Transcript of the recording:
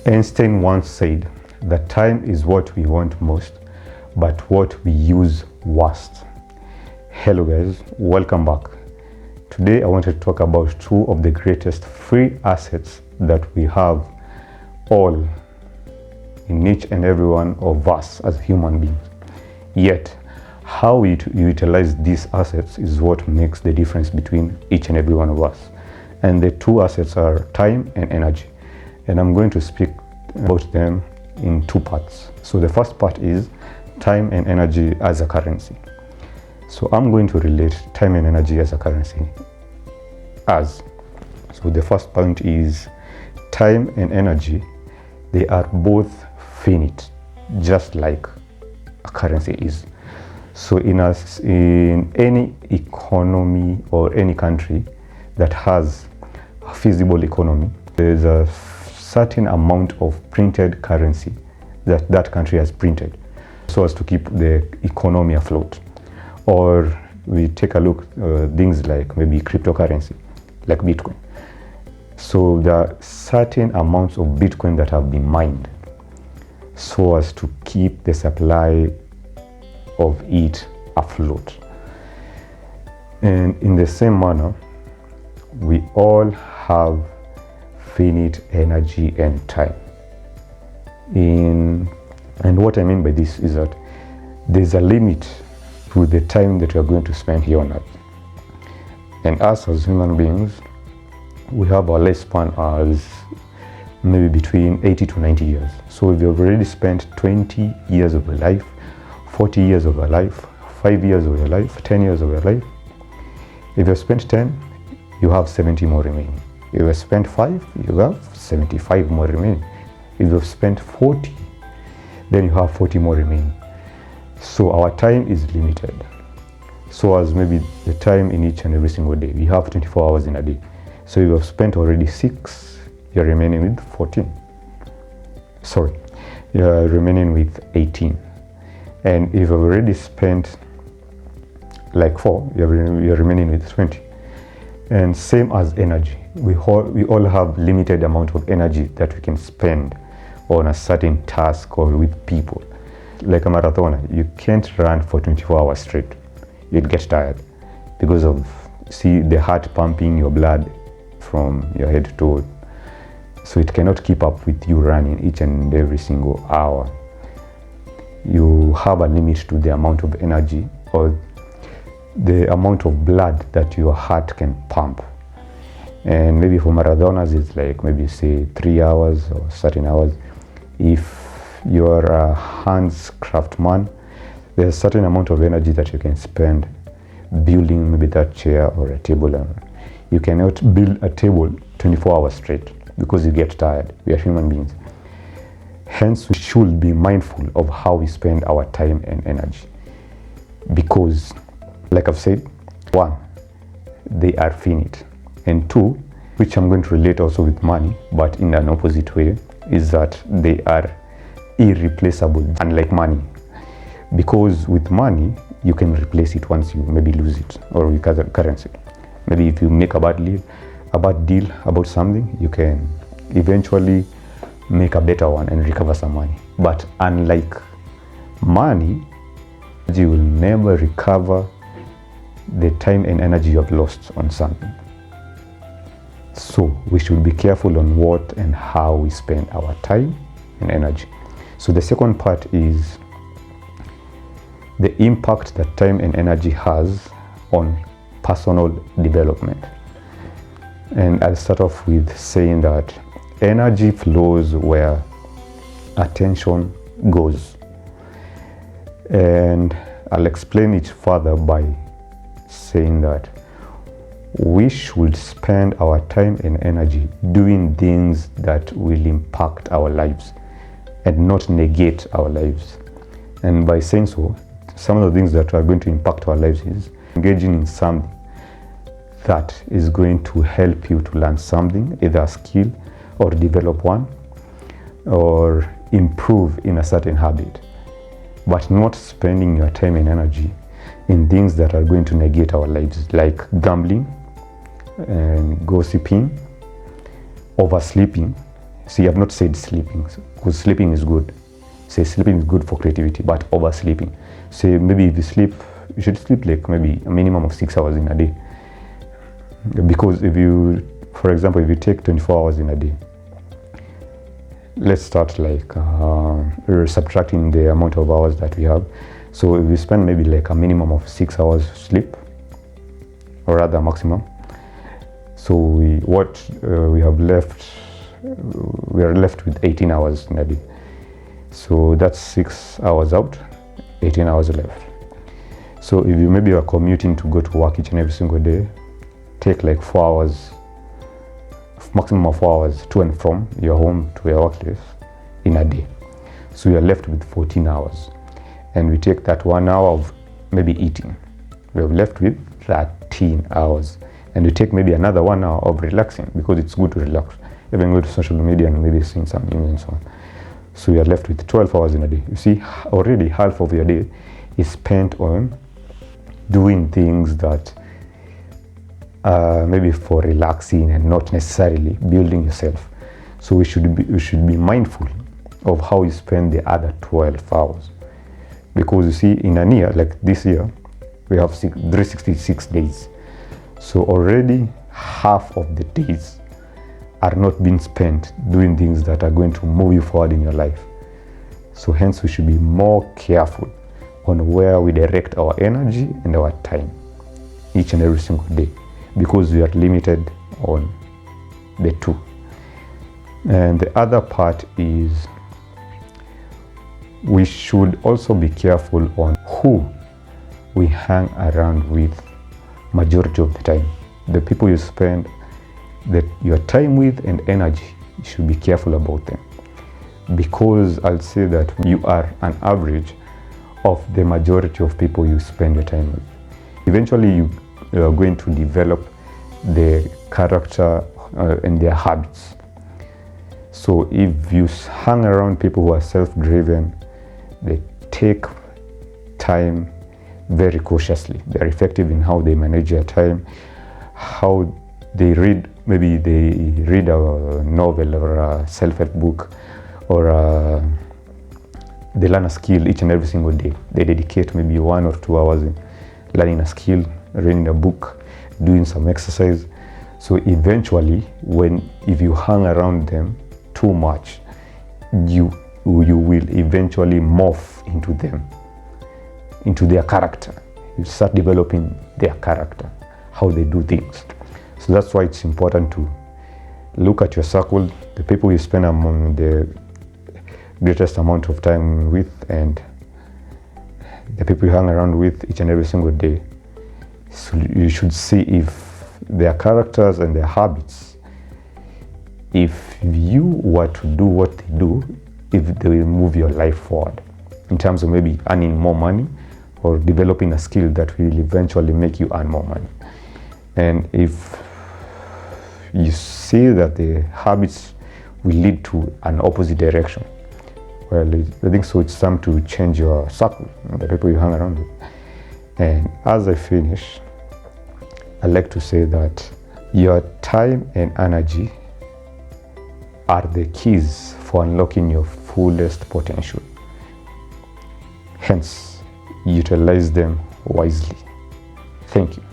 Einstein once said that time is what we want most, but what we use worst. Hello guys, welcome back. Today I want to talk about two of the greatest free assets that we have all in each and every one of us as human beings. Yet, how we utilize these assets is what makes the difference between each and every one of us. And the two assets are time and energy. And I'm going to speak about them in two parts. So the first part is time and energy as a currency. So I'm going to relate time and energy as a currency so the first point is time and energy, they are both finite, just like a currency is. So in any economy or any country that has a feasible economy, there's a certain amount of printed currency that country has printed so as to keep the economy afloat. Or we take a look at things like maybe cryptocurrency, like Bitcoin. So there are certain amounts of Bitcoin that have been mined so as to keep the supply of it afloat. And in the same manner, we all have finite energy and time. And what I mean by this is that there's a limit to the time that we are going to spend here on earth. And us as human beings, we have our lifespan as maybe between 80 to 90 years. So if you've already spent 20 years of your life, 40 years of your life, 5 years of your life, 10 years of your life, if you've spent 10, you have 70 more remaining. If you've spent 5, you have 75 more remaining. If you've spent 40, then you have 40 more remaining. So our time is limited. So as maybe the time in each and every single day, we have 24 hours in a day. So you have spent already 6, you're remaining with 14. Sorry, you're remaining with 18. And if you've already spent like 4, you're remaining with 20. And same as energy, we all have limited amount of energy that we can spend on a certain task or with people. Like a marathoner, you can't run for 24 hours straight. You'll get tired because of the heart pumping your blood from your head to toe. So it cannot keep up with you running each and every single hour. You have a limit to the amount of energy or the amount of blood that your heart can pump. And maybe for marathoners, it's like maybe say 3 hours or certain hours. If you're a hands craftsman, there's a certain amount of energy that you can spend building maybe that chair or a table. You cannot build a table 24 hours straight because you get tired. We are human beings. Hence, we should be mindful of how we spend our time and energy. Because, like I've said, 1, they are finite. And 2, which I'm going to relate also with money, but in an opposite way, is that they are irreplaceable, unlike money. Because with money, you can replace it once you maybe lose it, or with other currency. Maybe if you make a bad deal about something, you can eventually make a better one and recover some money. But unlike money, you will never recover the time and energy you have lost on something. So we should be careful on what and how we spend our time and energy. So the second part is the impact that time and energy has on personal development. And I'll start off with saying that energy flows where attention goes. And I'll explain it further by saying that we should spend our time and energy doing things that will impact our lives and not negate our lives. And by saying so, some of the things that are going to impact our lives is engaging in something that is going to help you to learn something, either a skill or develop one, or improve in a certain habit, but not spending your time and energy in things that are going to negate our lives, like gambling and gossiping, oversleeping, See, I've not said sleeping, because sleeping is good. Say sleeping is good for creativity, but oversleeping. Say maybe if you sleep, you should sleep like maybe a minimum of 6 hours in a day. Because if you, for example, if you take 24 hours in a day, let's start like subtracting the amount of hours that we have. So if we spend maybe like a minimum of 6 hours sleep, or rather maximum, so we are left with 18 hours in a day. So that's 6 hours out, 18 hours left. So if you maybe are commuting to go to work each and every single day, take like 4 hours, maximum of 4 hours to and from your home to your workplace in a day. So you are left with 14 hours. And we take that 1 hour of maybe eating. We are left with 13 hours. And we take maybe another 1 hour of relaxing, because it's good to relax. Even go to social media and maybe seeing some news and so on. So you are left with 12 hours in a day. You see, already half of your day is spent on doing things that maybe for relaxing and not necessarily building yourself. So we should be mindful of how you spend the other 12 hours. Because you see, in a year, like this year, we have 366 days. So already half of the days are not being spent doing things that are going to move you forward in your life. So hence we should be more careful on where we direct our energy and our time each and every single day, because we are limited on the two. And the other part is we should also be careful on who we hang around with majority of the time. The people you spend your time with and energy, you should be careful about them, because I'll say that you are an average of the majority of people you spend your time with. Eventually you are going to develop their character and their habits. So if you hang around people who are self-driven, they take time very cautiously. They're effective in how they manage their time, how they read. Maybe they read a novel or a self-help book, or they learn a skill each and every single day. They dedicate maybe 1 or 2 hours in learning a skill, reading a book, doing some exercise. So eventually, if you hang around them too much, you will eventually morph into them, into their character. You start developing their character, how they do things. So that's why it's important to look at your circle, the people you spend among the greatest amount of time with, and the people you hang around with each and every single day. So you should see if their characters and their habits, if you were to do what they do, if they will move your life forward in terms of maybe earning more money or developing a skill that will eventually make you earn more money. And if you see that the habits will lead to an opposite direction, well, I think so it's time to change your circle, the people you hang around with. And as I finish, I'd like to say that your time and energy are the keys for unlocking your fullest potential. Hence, utilize them wisely. Thank you.